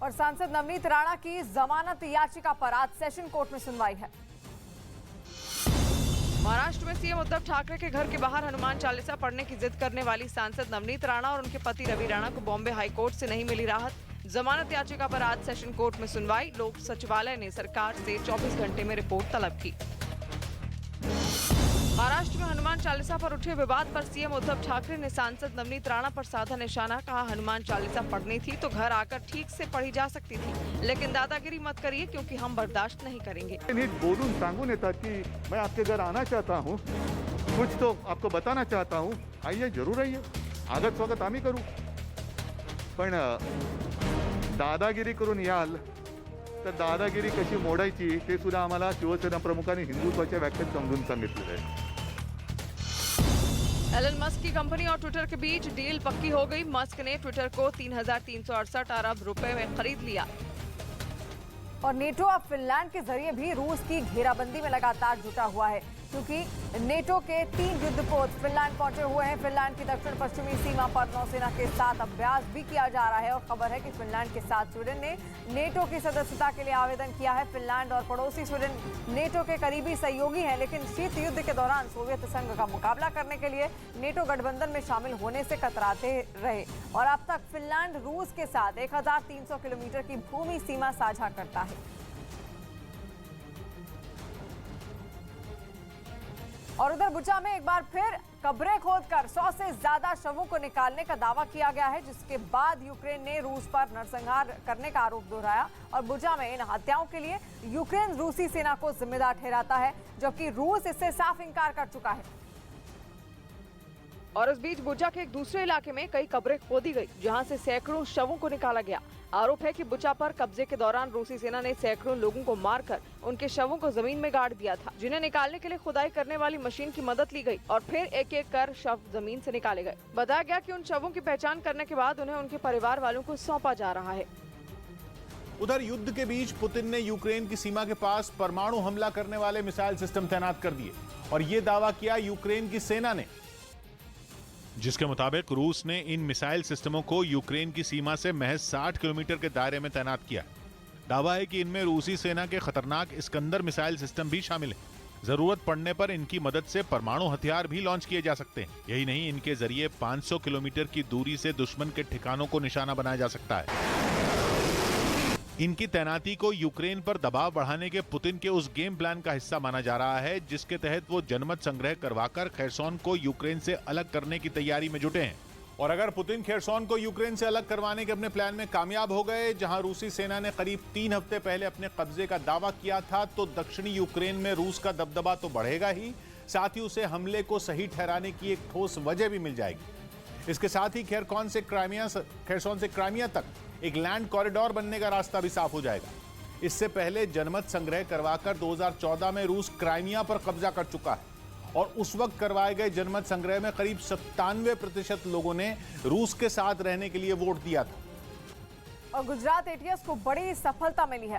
और सांसद नवनीत राणा की जमानत याचिका पर आज सेशन कोर्ट में सुनवाई है। महाराष्ट्र में सीएम उद्धव ठाकरे के घर के बाहर हनुमान चालीसा पढ़ने की जिद करने वाली सांसद नवनीत राणा और उनके पति रवि राणा को बॉम्बे हाईकोर्ट से नहीं मिली राहत। जमानत याचिका पर आज सेशन कोर्ट में सुनवाई। लोक सचिवालय ने सरकार से 24 घंटे में रिपोर्ट तलब की। महाराष्ट्र में हनुमान चालीसा पर उठे विवाद पर सीएम उद्धव ठाकरे ने सांसद नवनीत राणा पर साधा निशाना। कहा, हनुमान चालीसा पढ़नी थी तो घर आकर ठीक से पढ़ी जा सकती थी, लेकिन दादागिरी मत करिए क्योंकि हम बर्दाश्त नहीं करेंगे। नीट बोलून सांगून येतात की मैं आपके घर आना चाहता हूँ, कुछ तो आपको बताना चाहता हूँ, आइए जरूर आइए, आगत स्वागत आम्ही करू, पण दादागिरी करून याल तर दादागिरी कशी मोडायची ते सुद्धा आम्हाला शिवसेना प्रमुखांनी हिंदुत्वाच्या व्याख्यात समजून सांगितलेलं आहे। एलन मस्क की कंपनी और ट्विटर के बीच डील पक्की हो गई। मस्क ने ट्विटर को 3,368 अरब रुपए में खरीद लिया। और नेटो अब फिनलैंड के जरिए भी रूस की घेराबंदी में लगातार जुटा हुआ है, क्योंकि नेटो के 3 युद्धपोत फिनलैंड पहुंचे हुए हैं। फिनलैंड की दक्षिण पश्चिमी सीमा पर नौसेना के साथ अभ्यास भी किया जा रहा है और खबर है कि फिनलैंड के साथ स्वीडन ने नेटो की सदस्यता के लिए आवेदन किया है। फिनलैंड और पड़ोसी स्वीडन नेटो के करीबी सहयोगी हैं, लेकिन शीत युद्ध के दौरान सोवियत संघ का मुकाबला करने के लिए नेटो गठबंधन में शामिल होने से कतराते रहे और अब तक फिनलैंड रूस के साथ 1300 किलोमीटर की भूमि सीमा साझा करता है। और उधर बुचा में एक बार फिर कब्रें खोदकर 100 से ज्यादा शवों को निकालने का दावा किया गया है, जिसके बाद यूक्रेन ने रूस पर नरसंहार करने का आरोप दोहराया और बुचा में इन हत्याओं के लिए यूक्रेन रूसी सेना को जिम्मेदार ठहराता है, जबकि रूस इससे साफ इनकार कर चुका है। और इस बीच बुचा के एक दूसरे इलाके में कई कब्रें खोदी गई, जहां से सैकड़ों शवों को निकाला गया। आरोप है कि बुचा पर कब्जे के दौरान रूसी सेना ने सैकड़ों लोगों को मारकर उनके शवों को जमीन में गाड़ दिया था, जिन्हें निकालने के लिए खुदाई करने वाली मशीन की मदद ली गई और फिर एक एक कर शव जमीन से निकाले गए। बताया गया कि उन शवों की पहचान करने के बाद उन्हें उनके परिवार वालों को सौंपा जा रहा है। उधर युद्ध के बीच पुतिन ने यूक्रेन की सीमा के पास परमाणु हमला करने वाले मिसाइल सिस्टम तैनात कर दिए और ये दावा किया यूक्रेन की सेना ने, जिसके मुताबिक रूस ने इन मिसाइल सिस्टमों को यूक्रेन की सीमा से महज 60 किलोमीटर के दायरे में तैनात किया। दावा है कि इनमें रूसी सेना के खतरनाक इस्कंदर मिसाइल सिस्टम भी शामिल है। जरूरत पड़ने पर इनकी मदद से परमाणु हथियार भी लॉन्च किए जा सकते हैं। यही नहीं, इनके जरिए 500 किलोमीटर की दूरी से दुश्मन के ठिकानों को निशाना बनाया जा सकता है। इनकी तैनाती को यूक्रेन पर दबाव बढ़ाने के पुतिन के उस गेम प्लान का हिस्सा माना जा रहा है, जिसके तहत वो जनमत संग्रह करवाकर खेरसोन को यूक्रेन से अलग करने की तैयारी में जुटे हैं। और अगर पुतिन खेरसोन को यूक्रेन से अलग करवाने के अपने प्लान में कामयाब हो गए, जहां रूसी सेना ने करीब 3 हफ्ते पहले अपने कब्जे का दावा किया था, तो दक्षिणी यूक्रेन में रूस का दबदबा तो बढ़ेगा ही, साथ ही उसे हमले को सही ठहराने की एक ठोस वजह भी मिल जाएगी। इसके साथ ही खेरसोन से क्राइमिया तक एक लैंड कॉरिडोर बनने का रास्ता भी साफ हो जाएगा। इससे पहले जनमत संग्रह करवाकर 2014 में रूस क्राइमिया पर कब्जा कर चुका है और उस वक्त करवाए गए जनमत संग्रह में करीब 97% लोगों ने रूस के साथ रहने के लिए वोट दिया था। और गुजरात एटीएस को बड़ी सफलता मिली है।